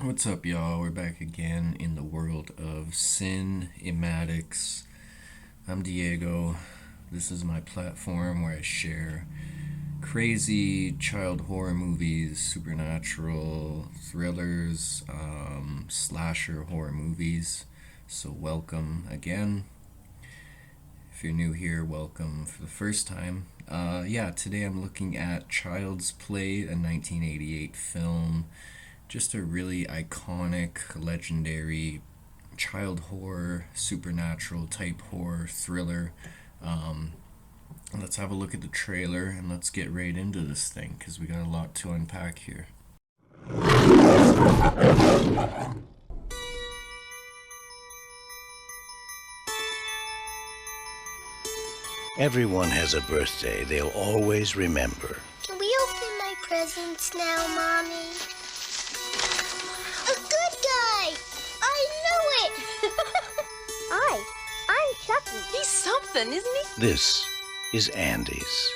What's up, y'all? We're back again in the world of cinematics. I'm Diego. This is my platform where I share crazy child horror movies, supernatural thrillers, slasher horror movies. So, welcome again. If you're new here, welcome for the first time. Today I'm looking at Child's Play, a 1988 film. Just a really iconic, legendary child horror, supernatural type horror thriller. Um, let's have a look at the trailer and let's get right into this thing because we got a lot to unpack here. Everyone has a birthday they'll always remember. Can we open my presents now, Mommy? A good guy! I knew it! I'm Chucky. He's something, isn't he? This is Andy's.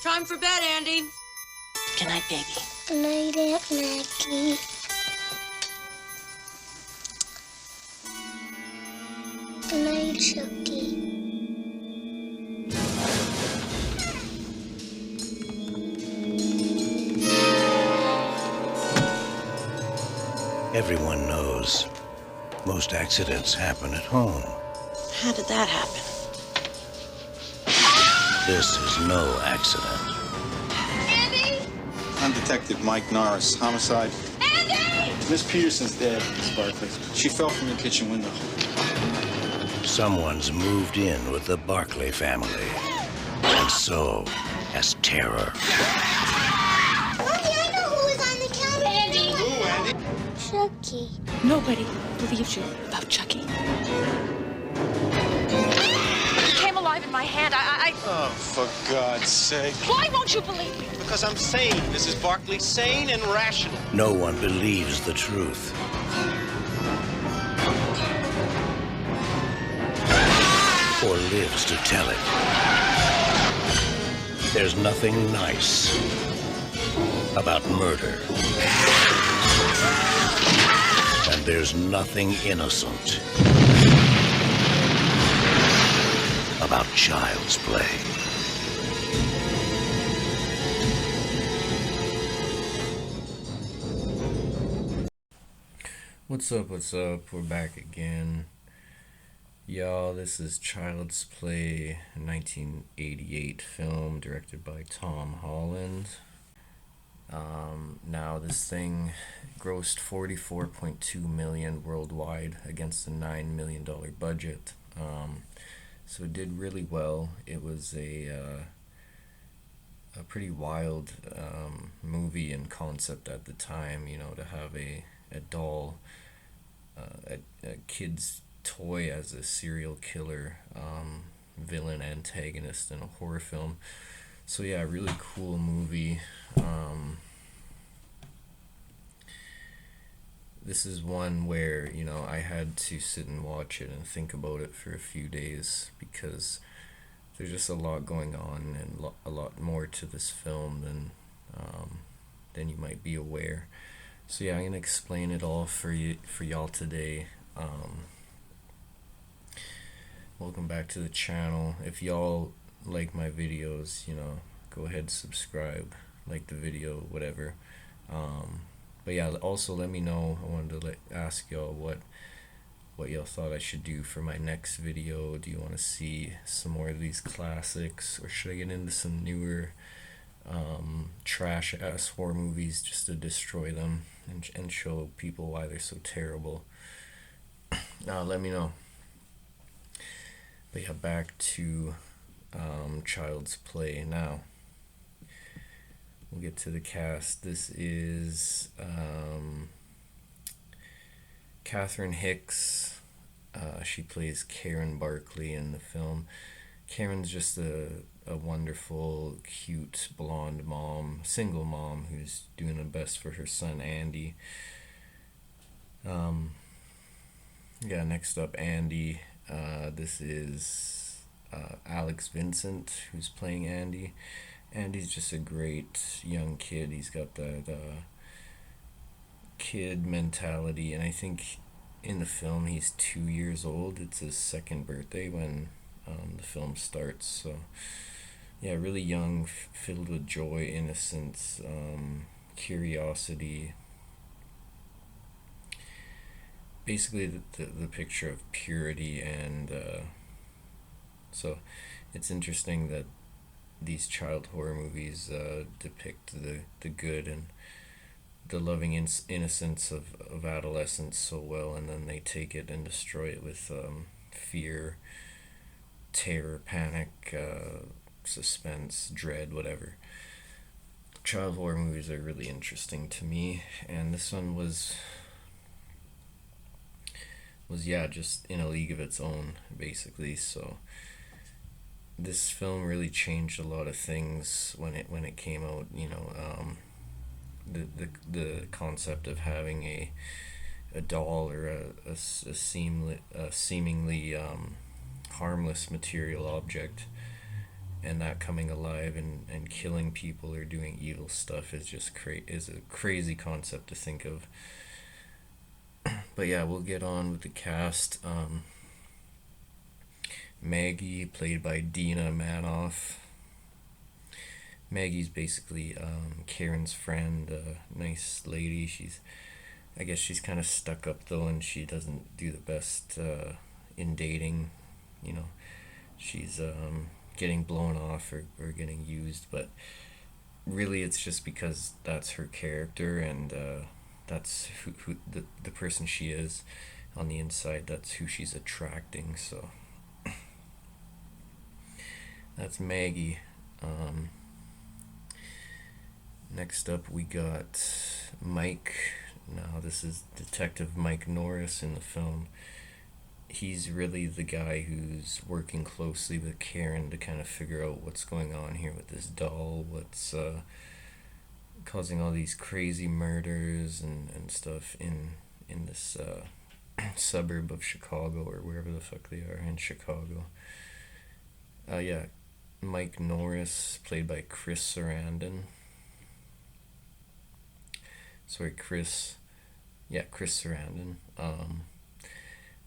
Time for bed, Andy. Good night, baby. Good night, Aunt Maggie. Good night, Chucky. Everyone knows most accidents happen at home. How did that happen? This is no accident. Andy! I'm Detective Mike Norris, homicide. Andy! Miss Peterson's dead, Miss Barkley. She fell from the kitchen window. Someone's moved in with the Barkley family. And so has terror. Mommy, I know who was on the counter. Andy! Who, Andy? Chucky. Nobody believes you about Chucky. He came alive in my hand. Oh, for God's sake. Why won't you believe me? Because I'm sane, Mrs. Barkley. Sane and rational. No one believes the truth. Or lives to tell it. There's nothing nice about murder. And there's nothing innocent about child's play. What's up? We're back again. Y'all, this is Child's Play, a 1988 film directed by Tom Holland. Now this thing grossed $44.2 million worldwide against a $9 million budget. So it did really well. It was a pretty wild movie and concept at the time. You know, to have a doll, a kid's toy as a serial killer, villain antagonist in a horror film. So yeah, really cool movie. This is one where, you know, I had to sit and watch it and think about it for a few days because there's just a lot going on and a lot more to this film than you might be aware. So yeah, I'm gonna explain it all for y'all today. Welcome back to the channel. If y'all like my videos, you know, go ahead, subscribe, like the video, whatever. But yeah, also let me know. I wanted to ask y'all what y'all thought I should do for my next video. Do you want to see some more of these classics, or should I get into some newer trash ass horror movies just to destroy them and show people why they're so terrible? Let me know. But yeah, back to Child's Play now. We'll get to the cast. This is Catherine Hicks. She plays Karen Barkley in the film. Karen's just a wonderful, cute, blonde mom, single mom who's doing the best for her son, Andy. Next up, Andy. This is Alex Vincent, who's playing Andy. Andy's just a great young kid. He's got the kid mentality, and I think in the film he's 2 years old. It's his second birthday when the film starts. So yeah, really young, filled with joy, innocence, curiosity. Basically, the picture of purity, and so it's interesting that these child horror movies depict the good and the loving innocence of adolescence so well, and then they take it and destroy it with fear, terror, panic, suspense, dread, whatever. Child horror movies are really interesting to me, and this one was yeah, just in a league of its own, basically. So this film really changed a lot of things when it came out. The concept of having a doll or a seemingly harmless material object, and that coming alive and killing people or doing evil stuff is just is a crazy concept to think of. But yeah, we'll get on with the cast. Maggie, played by Dina Manoff. Maggie's basically Karen's friend, a nice lady. I guess she's kind of stuck up though, and she doesn't do the best in dating. She's getting blown off or getting used, but really it's just because that's her character, and that's who the person she is on the inside. That's who she's attracting. So that's Maggie. Next up we got Mike. Now this is Detective Mike Norris in the film. He's really the guy who's working closely with Karen to kind of figure out what's going on here with this doll, what's causing all these crazy murders and stuff in this suburb of Chicago, or wherever the fuck they are in Chicago. Yeah, Mike Norris, played by Chris Sarandon. Chris Sarandon.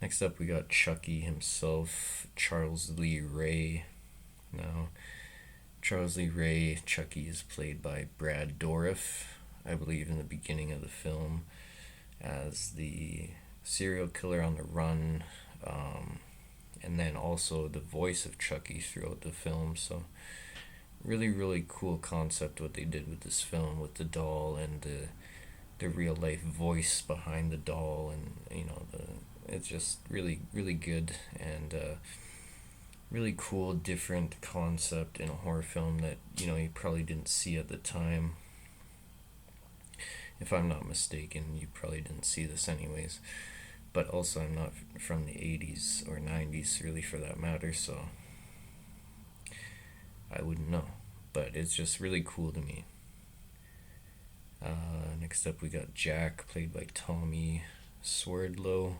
Next up we got Chucky himself, Charles Lee Ray. Now, Charles Lee Ray, Chucky, is played by Brad Dourif, I believe in the beginning of the film, as the serial killer on the run, and then also the voice of Chucky throughout the film. So really, really cool concept what they did with this film, with the doll and the real life voice behind the doll, and it's just really, really good, and really cool, different concept in a horror film that you probably didn't see at the time. If I'm not mistaken, you probably didn't see this anyways. But also, I'm not from the 80s or 90s, really, for that matter, so I wouldn't know. But it's just really cool to me. Next up we got Jack, played by Tommy Swerdlow,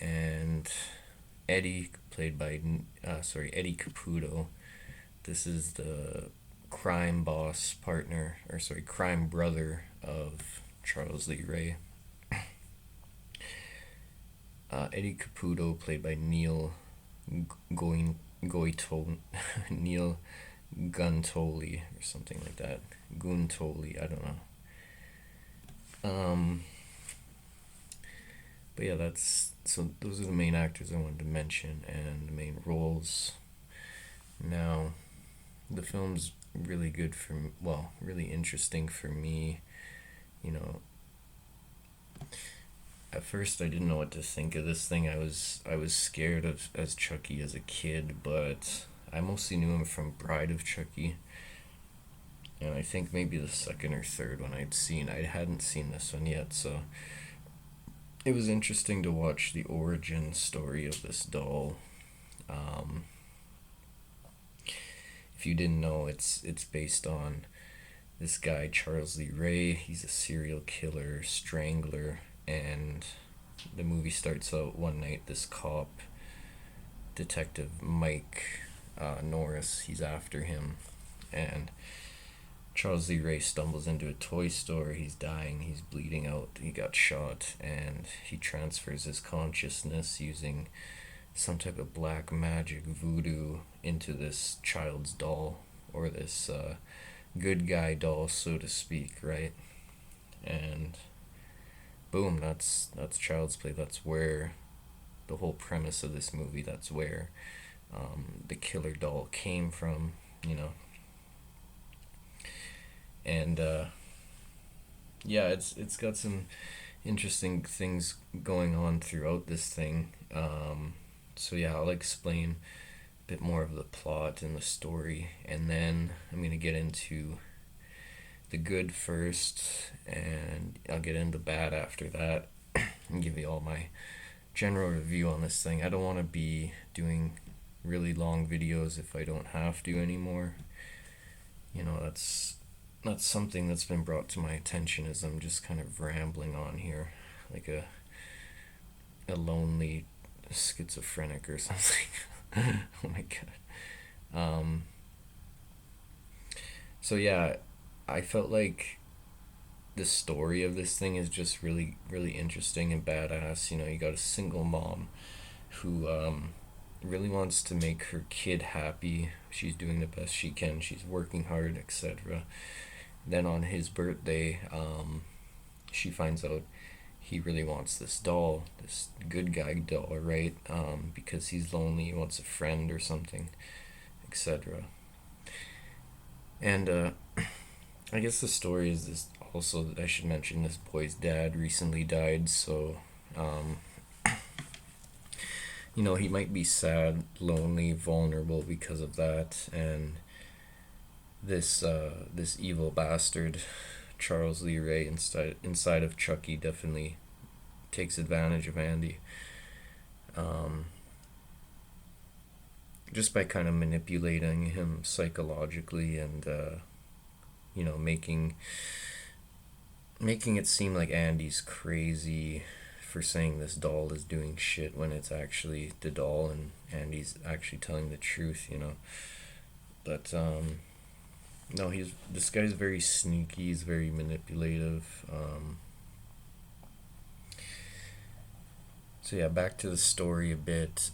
and Eddie, played by Eddie Caputo. This is the crime brother of Charles Lee Ray. Eddie Caputo, played by Neil Neil Guntoli or something like that. Guntoli, I don't know. But yeah, those are the main actors I wanted to mention and the main roles. Now, the film's really good really interesting for me. At first I didn't know what to think of this thing. I was scared of as Chucky as a kid, but I mostly knew him from Bride of Chucky, and I think maybe the second or third one I hadn't seen this one yet, so it was interesting to watch the origin story of this doll. If you didn't know, it's based on this guy Charles Lee Ray. He's a serial killer, strangler, and the movie starts out one night. This cop, Detective Mike Norris, he's after him, and Charles Lee Ray stumbles into a toy store. He's dying, he's bleeding out, he got shot, and he transfers his consciousness using some type of black magic voodoo into this child's doll, or this good guy doll, so to speak, right? And boom, that's Child's Play. That's where the whole premise of this movie, that's where the killer doll came from, you know. And yeah, it's got some interesting things going on throughout this thing. So yeah, I'll explain a bit more of the plot and the story, and then I'm gonna get into the good first, and I'll get into bad after that, and give you all my general review on this thing. I don't want to be doing really long videos if I don't have to anymore. You know, that's something that's been brought to my attention, as I'm just kind of rambling on here like a lonely schizophrenic or something. Oh my god. So yeah, I felt like the story of this thing is just really, really interesting and badass. You know, you got a single mom who really wants to make her kid happy. She's doing the best she can. She's working hard, etc. Then on his birthday, she finds out he really wants this doll, this good guy doll, right? Because he's lonely, he wants a friend or something, etc. And I guess the story is this also, that I should mention this boy's dad recently died, so you know, he might be sad, lonely, vulnerable because of that. And this evil bastard, Charles Lee Ray, inside of Chucky, definitely takes advantage of Andy, just by kind of manipulating him psychologically, and you know, making it seem like Andy's crazy for saying this doll is doing shit when it's actually the doll, and Andy's actually telling the truth, you know. But no, this guy's very sneaky, he's very manipulative. So yeah, back to the story a bit.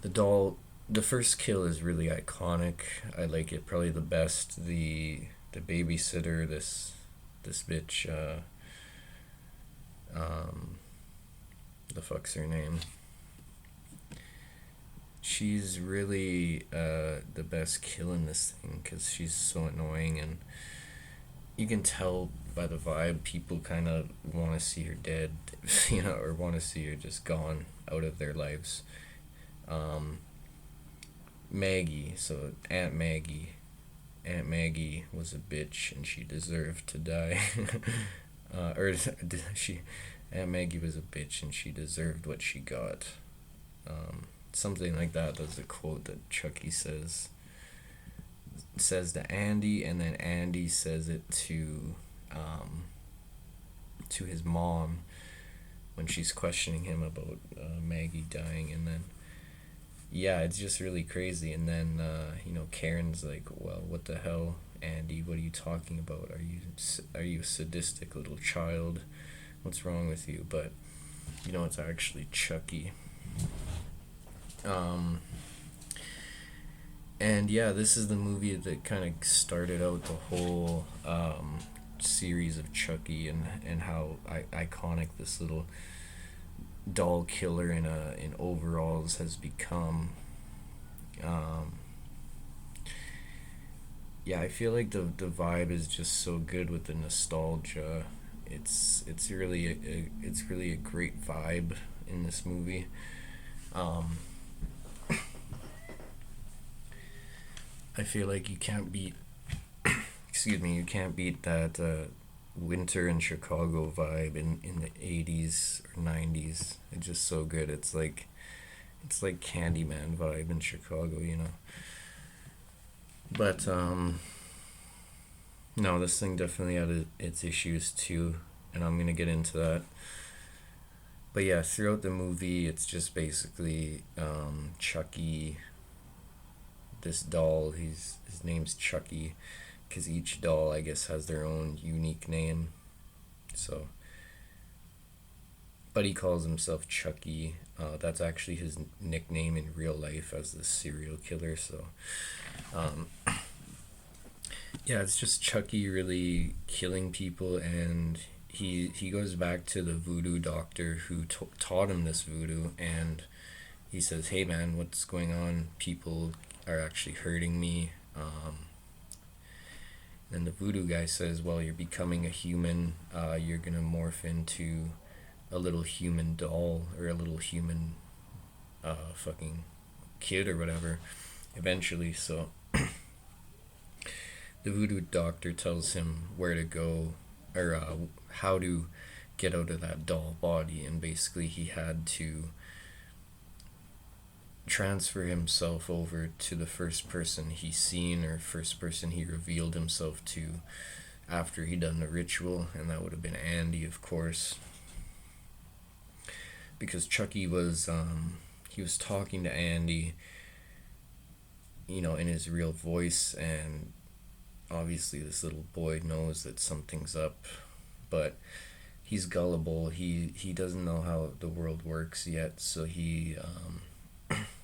The doll, the first kill is really iconic. I like it probably the best. The babysitter, this bitch, the fuck's her name? She's really the best kill in this thing, because she's so annoying, and you can tell by the vibe people kind of want to see her dead, you know, or want to see her just gone out of their lives. Maggie, so Aunt Maggie was a bitch and she deserved to die. Aunt Maggie was a bitch and she deserved what she got. Something like that. That's a quote that Chucky says to Andy, and then Andy says it to his mom when she's questioning him about Maggie dying. And then yeah, it's just really crazy. And then you know, Karen's like, well, what the hell, Andy, what are you talking about? Are you a sadistic little child? What's wrong with you? But you know, it's actually Chucky. And yeah, this is the movie that kind of started out the whole series of Chucky, and how iconic this little doll killer in overalls has become. Yeah, I feel like the vibe is just so good with the nostalgia. It's really a great vibe in this movie. I feel like you can't beat you can't beat that winter in Chicago vibe in the 80s or 90s. It's just so good. It's like Candyman vibe in Chicago, you know. But no, this thing definitely had its issues too, and I'm gonna get into that. But yeah, throughout the movie, it's just basically Chucky this doll. His name's Chucky, because each doll, I guess, has their own unique name. So, but he calls himself Chucky. That's actually his nickname in real life as the serial killer. So, yeah, it's just Chucky really killing people, and he goes back to the voodoo doctor who taught him this voodoo, and he says, "Hey man, what's going on? People are actually hurting me." And the voodoo guy says, "Well, you're becoming a human. You're gonna morph into a little human doll or a little human fucking kid or whatever eventually." So the voodoo doctor tells him where to go, or how to get out of that doll body, and basically he had to transfer himself over to the first person he seen, or first person he revealed himself to after he done the ritual, and that would have been Andy, of course, because Chucky was he was talking to Andy, you know, in his real voice, and obviously this little boy knows that something's up, but he's gullible. He doesn't know how the world works yet, so he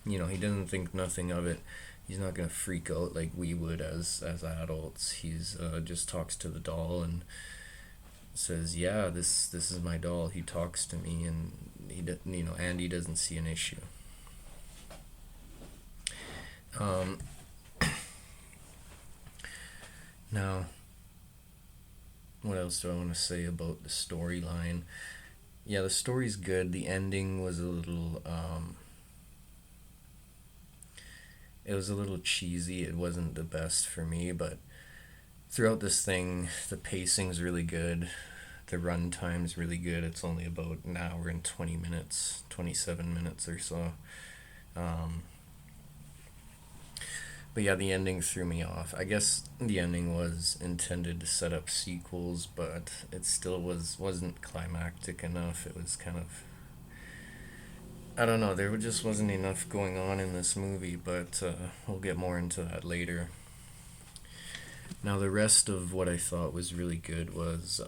you know, he doesn't think nothing of it. He's not gonna freak out like we would as adults. He's just talks to the doll and says, "Yeah, this is my doll. He talks to me," and you know, Andy doesn't see an issue. Now, what else do I want to say about the storyline? Yeah, the story's good. The ending was a little it was a little cheesy. It wasn't the best for me, but throughout this thing, the pacing's really good. The run time's really good. It's only about an hour and 20 minutes, 27 minutes or so. But yeah, the ending threw me off. I guess the ending was intended to set up sequels, but it still wasn't climactic enough. It was kind of, I don't know, there just wasn't enough going on in this movie, but we'll get more into that later. Now, the rest of what I thought was really good was,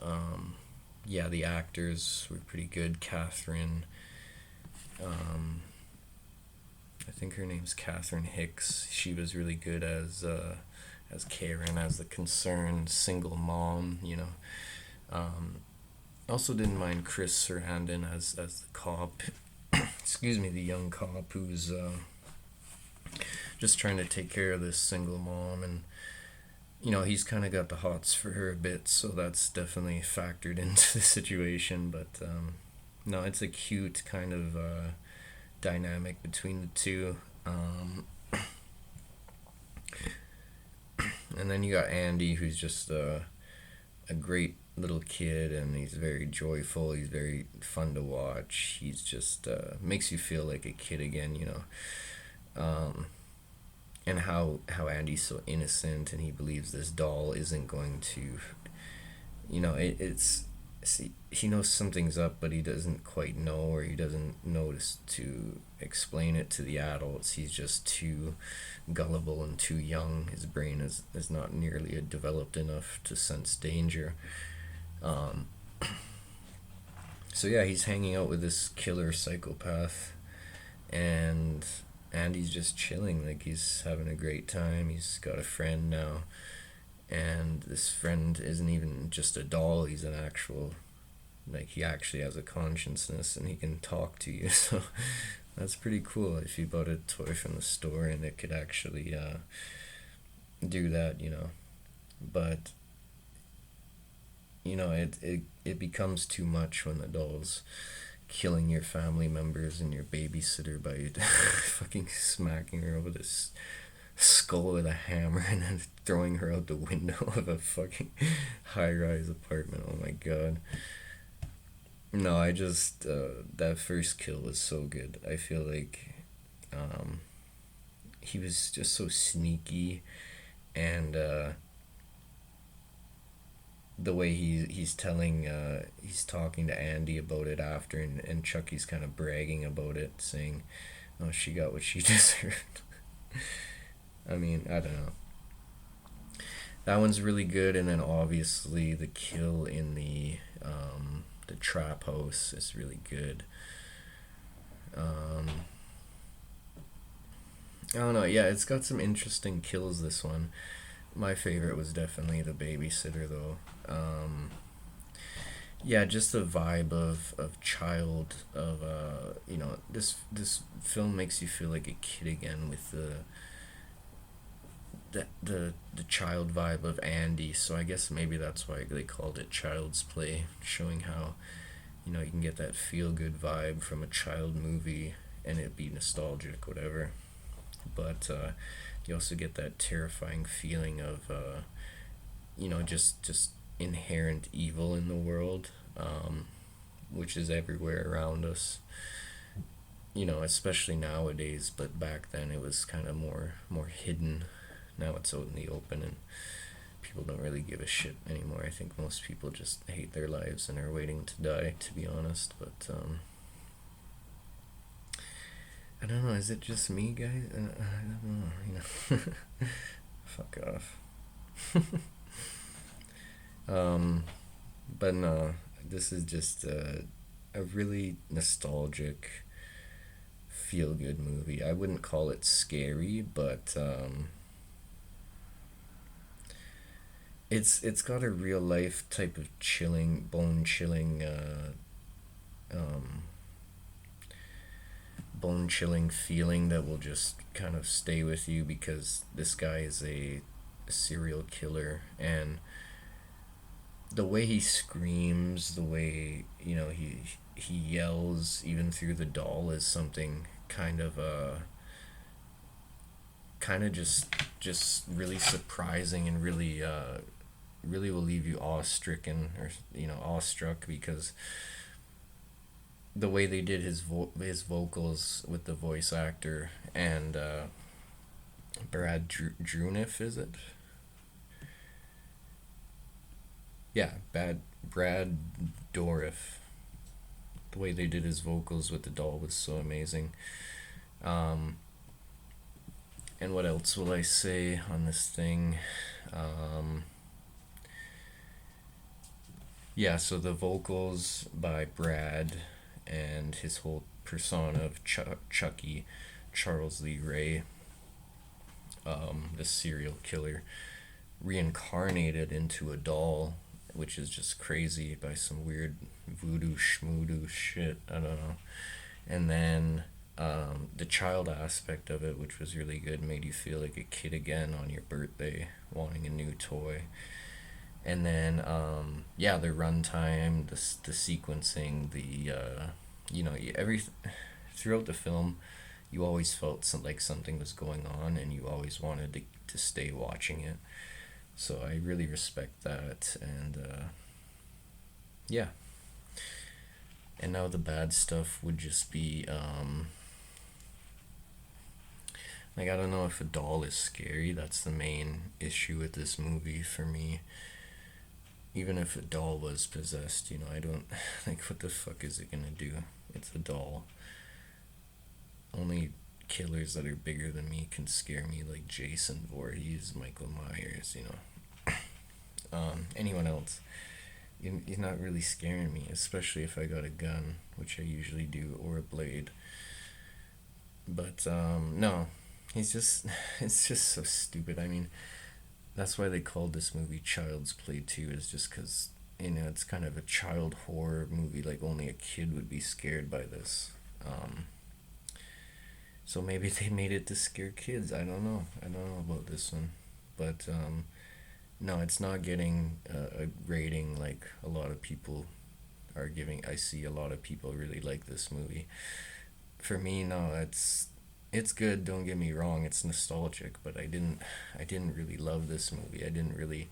yeah, the actors were pretty good. Catherine, I think her name's Catherine Hicks. She was really good as Karen, as the concerned single mom, you know. Also didn't mind Chris Sarandon as the cop. Excuse me, the young cop who's just trying to take care of this single mom, and you know, he's kind of got the hots for her a bit, so that's definitely factored into the situation. But no, it's a cute kind of dynamic between the two. And then you got Andy, who's just a great little kid, and he's very joyful. He's very fun to watch. He's just makes you feel like a kid again, you know. And how Andy's so innocent, and he believes this doll isn't going to, you know, see, he knows something's up, but he doesn't quite know, or he doesn't notice to explain it to the adults. He's just too gullible and too young. His brain is not nearly developed enough to sense danger. So yeah, he's hanging out with this killer psychopath, and Andy's just chilling, like he's having a great time. He's got a friend now, and this friend isn't even just a doll. He's an actual, like, he actually has a consciousness, and he can talk to you. So that's pretty cool if you bought a toy from the store and it could actually do that, you know. But you know, it becomes too much when the doll's killing your family members and your babysitter by fucking smacking her over the skull with a hammer and then throwing her out the window of a fucking high-rise apartment. Oh my god. No, I just that first kill was so good. I feel like he was just so sneaky, and the way he's talking to Andy about it after, and Chucky's kind of bragging about it, saying, "Oh, she got what she deserved." I mean, I don't know. That one's really good, and then obviously the kill in the trap house is really good. Um, I don't know. Yeah, it's got some interesting kills. This one, my favorite was definitely the babysitter, though. Yeah, just the vibe of child of this film makes you feel like a kid again with the child vibe of Andy. So I guess maybe that's why they called it Child's Play, showing how you can get that feel good vibe from a child movie and it be nostalgic, whatever. But you also get that terrifying feeling of just inherent evil in the world, which is everywhere around us. Especially nowadays, but back then it was kind of more hidden. Now it's out in the open, and people don't really give a shit anymore. I think most people just hate their lives and are waiting to die, to be honest. But I don't know. Is it just me, guys? I don't know. Fuck off. But no, this is just a really nostalgic, feel good movie. I wouldn't call it scary, but it's got a real life type of chilling, bone chilling, bone chilling feeling that will just kind of stay with you, because this guy is a serial killer, and the way he screams, the way he yells even through the doll is something kind of just really surprising, and really will leave you awe-stricken, or awestruck, because the way they did his vocals with the voice actor, and Brad Druniff, is it? Yeah, Brad Dourif. The way they did his vocals with the doll was so amazing. And what else will I say on this thing? Yeah, so the vocals by Brad and his whole persona of Chucky, Charles Lee Ray, the serial killer, reincarnated into a doll, which is just crazy, by some weird voodoo schmoodoo shit. I don't know. And then the child aspect of it, which was really good, made you feel like a kid again on your birthday, wanting a new toy. And then the runtime, the sequencing, every throughout the film, you always felt like something was going on, and you always wanted to stay watching it. So I really respect that, and yeah. And now the bad stuff would just be like, I don't know if a doll is scary. That's the main issue with this movie for me. Even if a doll was possessed, I don't like, what the fuck is it gonna do? It's a doll. Only killers that are bigger than me can scare me, like Jason Voorhees, Michael Myers, anyone else. You're not really scaring me, especially if I got a gun, which I usually do, or a blade. But no, it's just so stupid. I mean, that's why they called this movie Child's Play too, is just because it's kind of a child horror movie, like only a kid would be scared by this. So maybe they made it to scare kids. I don't know about this one, but no, it's not getting a rating like a lot of people are giving. I see a lot of people really like this movie. For me, no, it's good, don't get me wrong, it's nostalgic, but I didn't really love this movie. I didn't really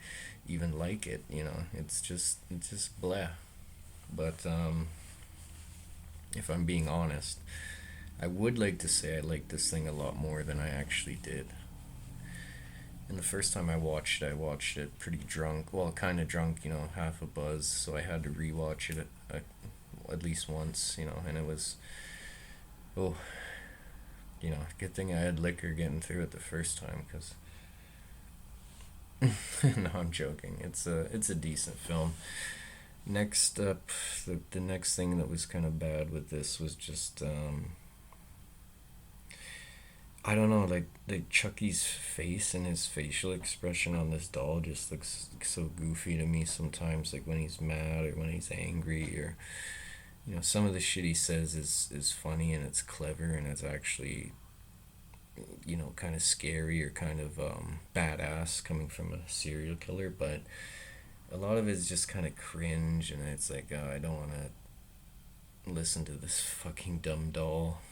even like it, it's just blah. But if I'm being honest, I would like to say I liked this thing a lot more than I actually did. And the first time I watched it pretty drunk, well, kind of drunk, half a buzz, so I had to rewatch it at least once, and it was, oh, good thing I had liquor getting through it the first time, because no, I'm joking. It's a decent film. Next up, the next thing that was kind of bad with this was just I don't know, like Chucky's face and his facial expression on this doll just looks so goofy to me sometimes, like when he's mad or when he's angry, or some of the shit he says is funny and it's clever and it's actually kind of scary or kind of badass coming from a serial killer, but a lot of it's just kind of cringe, and it's like, oh, I don't want to listen to this fucking dumb doll.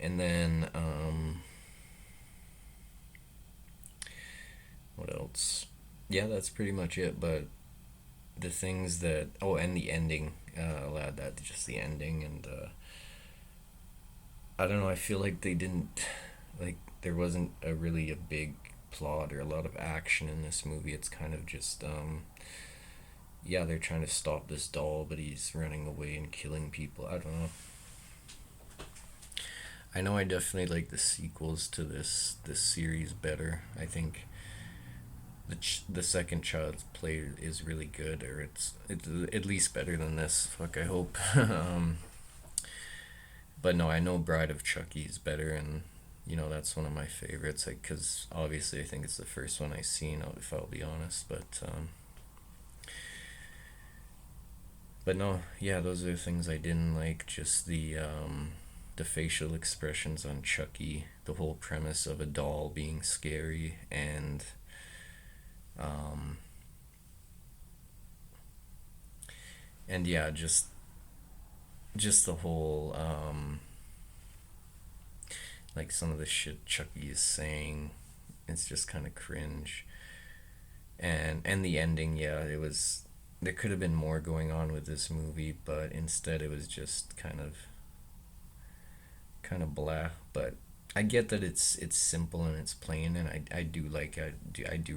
And then what else? Yeah, that's pretty much it. But the things that and the ending, I'll add that to just the ending. And I don't know, I feel like they didn't, like, there wasn't a big plot or a lot of action in this movie. It's kind of just yeah, they're trying to stop this doll, but he's running away and killing people. I don't know. I know I definitely like the sequels to this series better. I think the second Child's Play is really good, or it's at least better than this. Fuck, I hope. But no, I know Bride of Chucky is better, and that's one of my favorites. Like, because obviously I think it's the first one I seen, if I'll be honest. But no, yeah, those are the things I didn't like. Just the facial expressions on Chucky, the whole premise of a doll being scary, and yeah, just the whole like some of the shit Chucky is saying, it's just kind of cringe. And the ending, yeah, there could have been more going on with this movie, but instead it was just kind of blah. But I get that it's simple and it's plain, and I do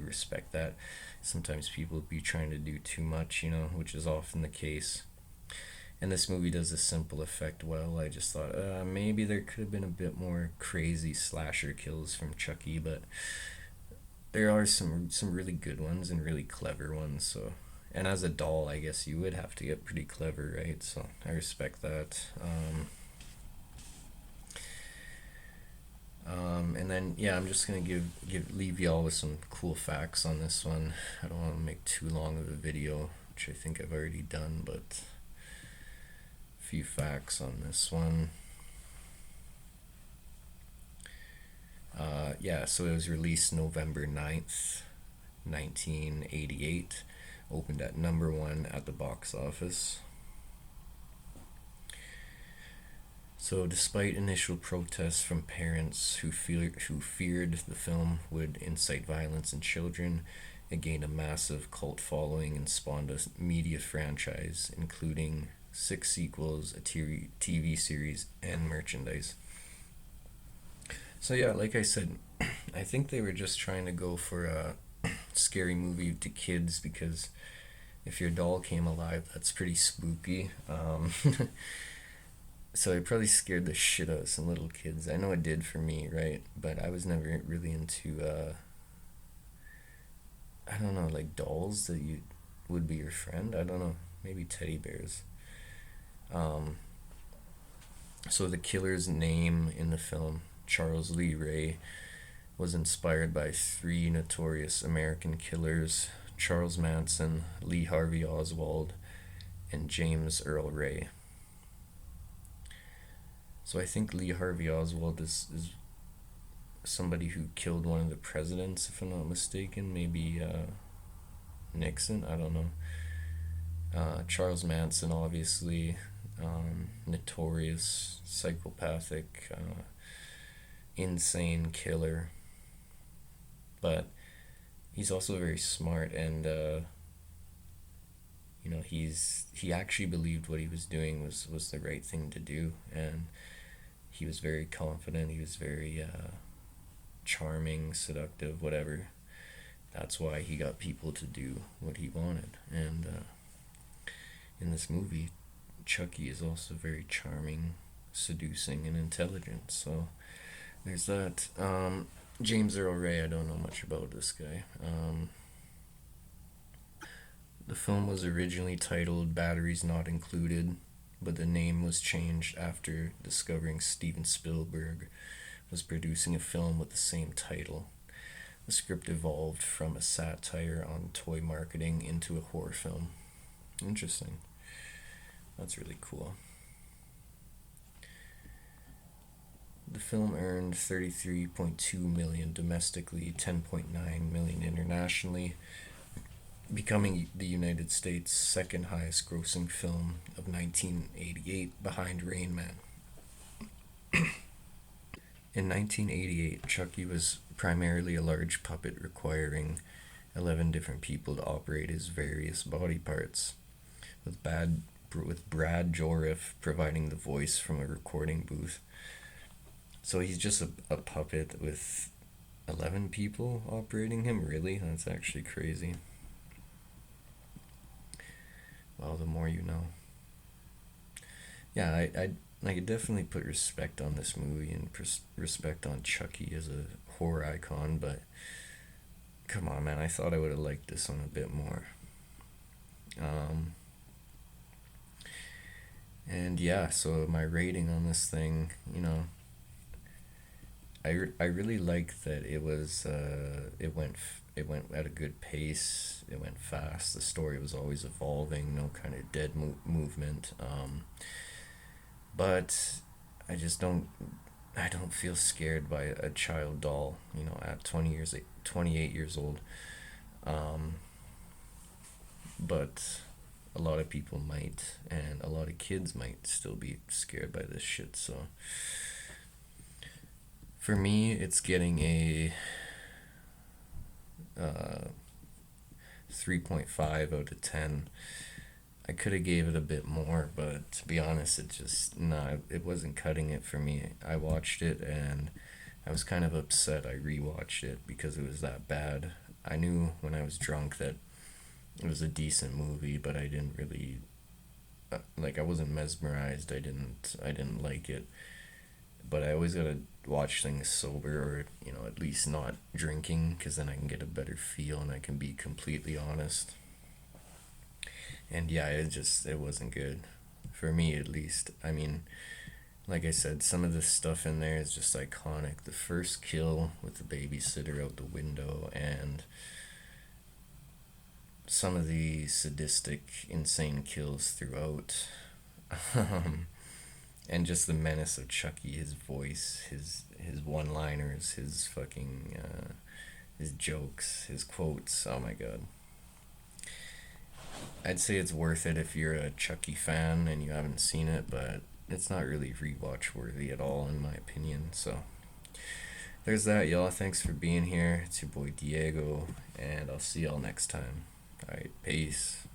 respect that. Sometimes people be trying to do too much, which is often the case. And this movie does a simple effect well. I just thought maybe there could have been a bit more crazy slasher kills from Chucky, but there are some really good ones and really clever ones. So, and as a doll, I guess you would have to get pretty clever, right? So I respect that. And then yeah, I'm just gonna leave y'all with some cool facts on this one. I don't want to make too long of a video, which I think I've already done, but a few facts on this one. Yeah, so it was released November 9th, 1988. Opened at number 1 at the box office. So, despite initial protests from parents who feared the film would incite violence in children, it gained a massive cult following and spawned a media franchise, including 6 sequels, a TV series, and merchandise. So yeah, like I said, I think they were just trying to go for a scary movie to kids, because if your doll came alive, that's pretty spooky. So it probably scared the shit out of some little kids. I know it did for me, right? But I was never really into, I don't know, like dolls that would be your friend. I don't know, maybe teddy bears. So the killer's name in the film, Charles Lee Ray, was inspired by 3 notorious American killers: Charles Manson, Lee Harvey Oswald, and James Earl Ray. So I think Lee Harvey Oswald is somebody who killed one of the presidents, if I'm not mistaken. Maybe Nixon, I don't know. Charles Manson, obviously, notorious, psychopathic, insane killer. But he's also very smart, and he actually believed what he was doing was the right thing to do, and he was very confident. He was very charming, seductive, whatever. That's why he got people to do what he wanted. And in this movie, Chucky is also very charming, seducing, and intelligent. So there's that. James Earl Ray, I don't know much about this guy. The film was originally titled Batteries Not Included, but the name was changed after discovering Steven Spielberg was producing a film with the same title. The script evolved from a satire on toy marketing into a horror film. Interesting. That's really cool. The film earned $33.2 million domestically, $10.9 million internationally, becoming the United States' second highest grossing film of 1988 behind Rain Man. In 1988, Chucky was primarily a large puppet requiring 11 different people to operate his various body parts, with Brad Dourif providing the voice from a recording booth. So he's just a puppet with 11 people operating him? Really? That's actually crazy. Well, the more you know. Yeah, I could definitely put respect on this movie and respect on Chucky as a horror icon, but come on, man, I thought I would have liked this one a bit more. And yeah, so my rating on this thing, you know, I really liked that it was it went at a good pace. It went fast. The story was always evolving. No kind of dead movement. But I just don't feel scared by a child doll. You know, at 28 years old. But a lot of people might, and a lot of kids might still be scared by this shit. So for me, it's getting a 3.5 out of 10. I could have gave it a bit more, but to be honest, it wasn't cutting it for me. I watched it and I was kind of upset I rewatched it because it was that bad. I knew when I was drunk that it was a decent movie, but I didn't really I wasn't mesmerized. I didn't like it. But I always gotta watch things sober, or you know, at least not drinking, because then I can get a better feel and I can be completely honest. And yeah, it wasn't good for me, at least. I mean, like I said, some of the stuff in there is just iconic. The first kill with the babysitter out the window, and some of the sadistic, insane kills throughout. And just the menace of Chucky, his voice, his one-liners, his fucking his jokes, his quotes. Oh my god. I'd say it's worth it if you're a Chucky fan and you haven't seen it, but it's not really rewatch worthy at all in my opinion. So there's that, y'all. Thanks for being here. It's your boy Diego, and I'll see y'all next time. Alright, peace.